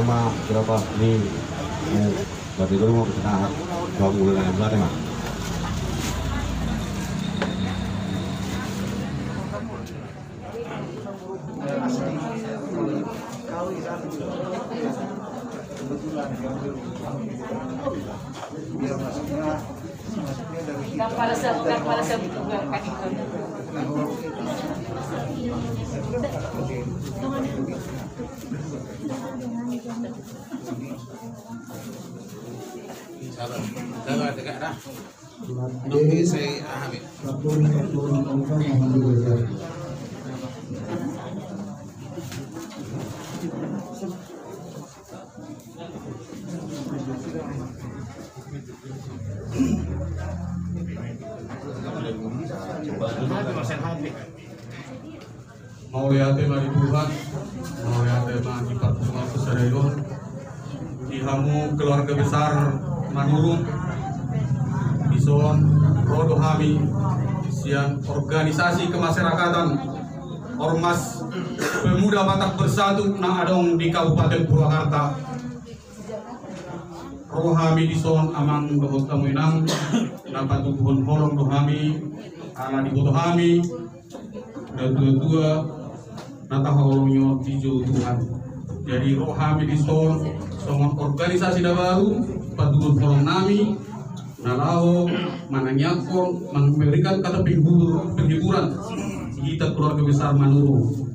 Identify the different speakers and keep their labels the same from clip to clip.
Speaker 1: mah berapa ini berarti dulu mau kita mau mulai dengan belakang mah.
Speaker 2: Kepala sebuah kaki.
Speaker 3: Sabar tegak dah. Nanti saya ambil.
Speaker 4: Mau lihat mari Tuhan, mau lihat mari pertemuan kesadaran, dihamu keluarga besar Manurung, Bison, Rodo Hami, siang organisasi kemasyarakatan, Ormas Pemuda Batak Bersatu na adong di Kabupaten Purwakarta. Rohami Bison amang dohot tamuinang, dapat tubuhon holong dohami, ala di botohami, dan dua-dua nata holongnya tijo Tuhan. Jadi rohami Bison, sama organisasi baru, patuhon holong nami, nalaho, mananyakon, memberikan kata penghiburan kita keluarga besar Manurung.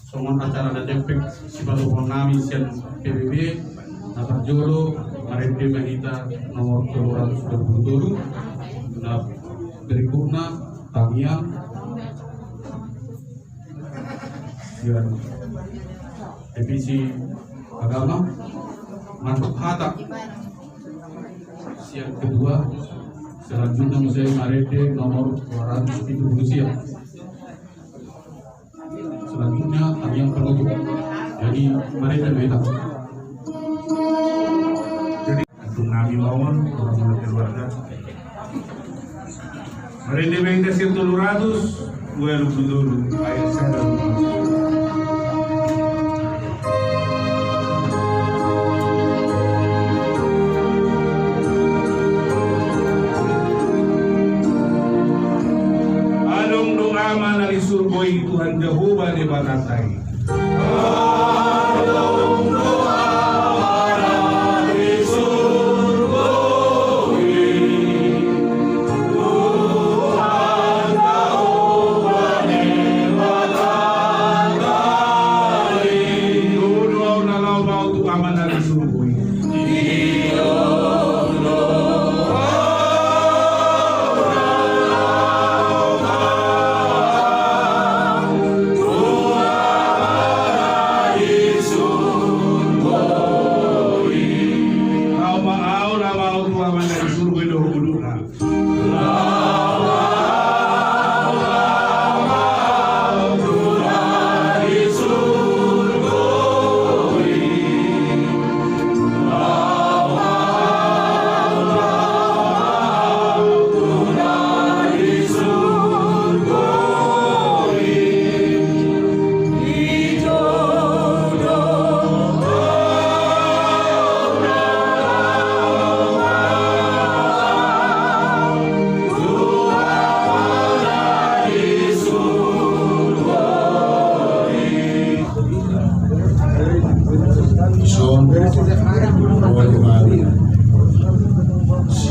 Speaker 4: Sama acara dan efek si patuhon nami sian PBB, nata jodoh, Marende Mahita nomor 227 nah berikutnya Tamiang dan divisi agama masuk Hatak siang kedua selanjutnya Muslim Marende nomor 270 selanjutnya Tamiang penutup jadi Marende Mahita
Speaker 5: Nami mawon orang keluarga. Marende Mahita 100, gue lupa dulu. Ayah saya Adong doa mana di surgoi Tuhan Jehovah di batatai.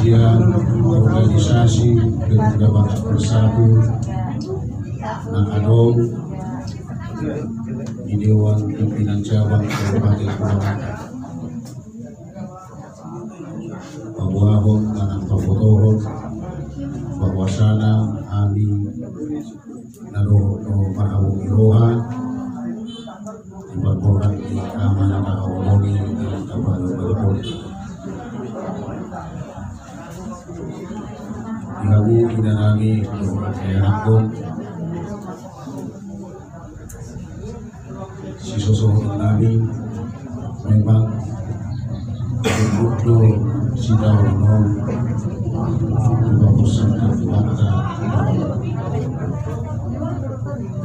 Speaker 6: Siang organisasi Pemuda Batak Bersatu na adong di Dewan Pimpinan Cabang Kabupaten Purwakarta. Pabuahon tanang pabotohon bahwasana ami naro marhabong irohan diperkoran di amanah kahawalongi di Kabupaten Purwakarta. Kami kinarami kayakapun si sosok kami memang berbuklo si daunong bagusan kata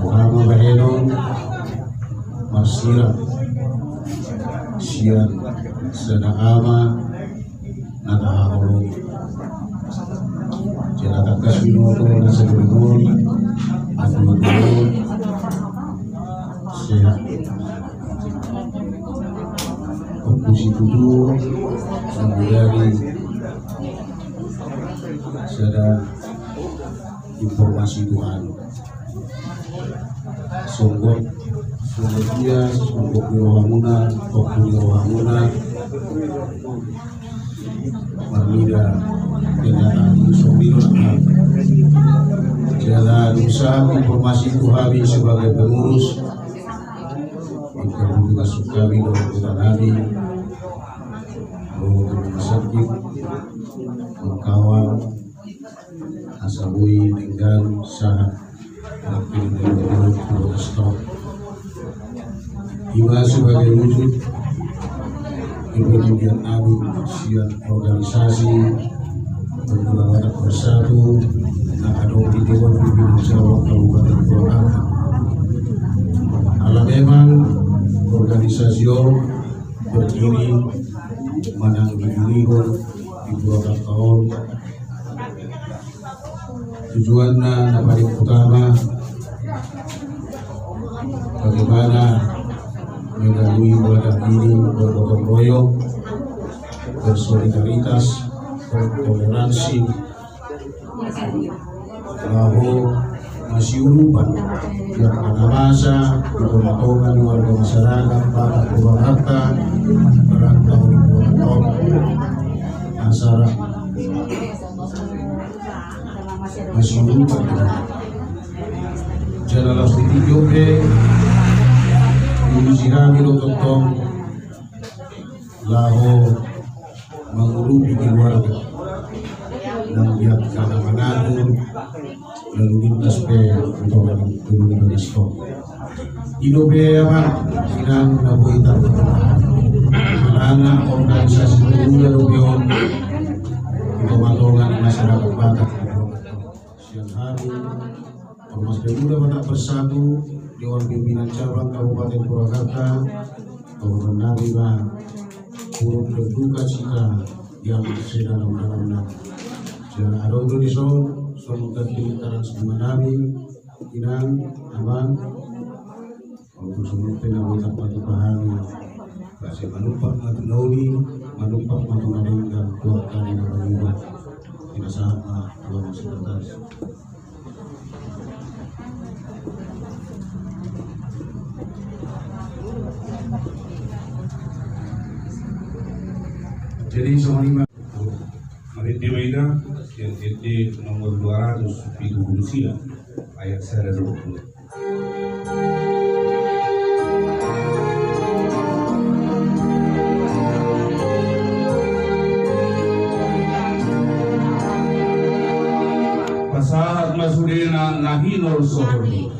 Speaker 6: Muhammad Bahenong Marsira
Speaker 4: sian sada ama natahaolo jalata kaswinoto nasa dulimon at magulon sehat puji tujuh dari sada informasi Tuhan sungguh dia sungguh dirohamuna tokun dirohamuna marmida kenyataan sombiro jalan usaha informasi Tuhan sebagai pengurus tugas kami dan kami rumah sakit mengkawal asabui dengan sahat dan stop iba sebagai wujud kepedulian kami siap organisasi berkolaborasi bersatu nakadong di Dewan Pimpinan Jawa Kabupaten Purwakarta. Ala memang organisasi berdiri manang didirikan di Purwakarta tujuannya yang paling utama bagaimana melalui wadah ini bergotong royong, bersolidaritas, bertoleransi, lalu masih urupan yang pada masa dipotongan warga masyarakat pada Purwakarta berantau di Purwakarta asara masih urupan jalan lasti tijope Ulu sirami lo tentang laho mengurupi keluarga dan lihat kadang mengatur lalu lintas pe untuk turun dari stop hidup ya bang sedang nabuhi anak organisasi pemuda lobion untuk matongan masyarakat Batak siang hari Ormas Pemuda Batak Bersatu Dewan Pimpinan Cabang Kabupaten Purwakarta Kabupaten Narima turut berduka cita yang sedalam-dalamnya. Jangan ada untuk disol, semoga pintaran semua nabi, inang, aman, untuk semua penampilan patu pahami, kasih manupak matu nauli, manupak matu nadingga, kuat kali nabi, tidak sama, Tuhan sekretaris.
Speaker 5: Jadi semua Marit Maida yang nomor 200 di Rusia ayat 20. Pasahat masudena nahinol sohorni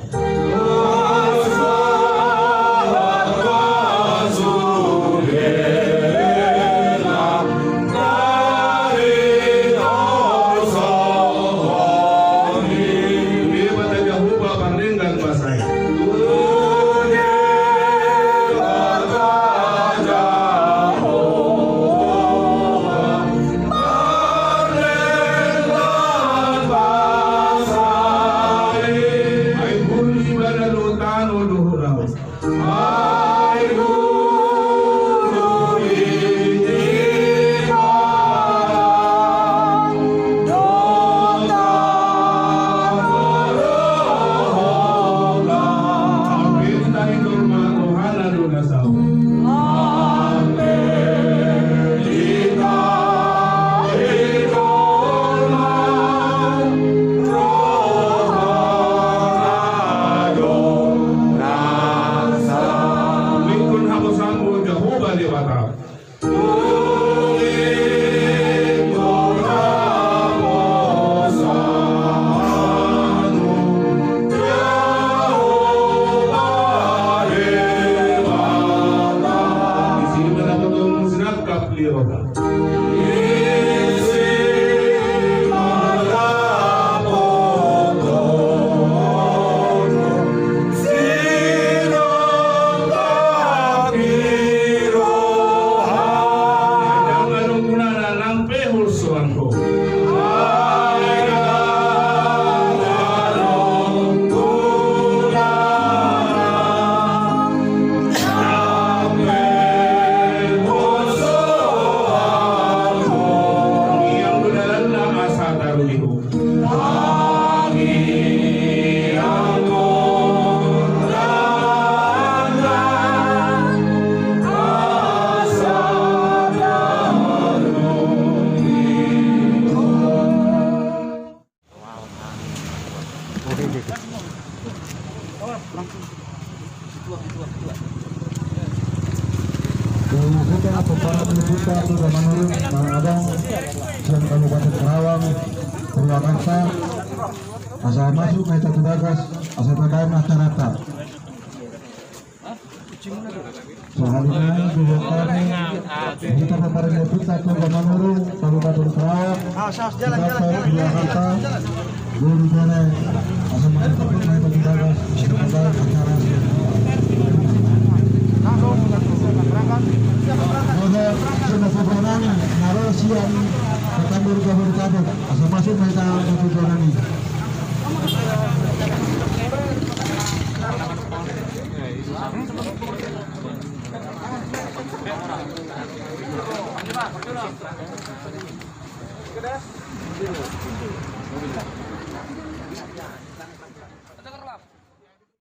Speaker 7: Kita para penyusuta sudah menurut Abang Siang Kabupaten Karawang Purwakarta asal masuk naik satu bagas asal padaan rata-rata selanjutnya juga kami kita para penyusuta sudah menurut Kabupaten Karawang Purwakarta Guru Jane asal masuk naik satu bagas asal padaan rata-rata sudah sebenarnya naruh siang ketambur kabur asal masuk mereka satu zona ini.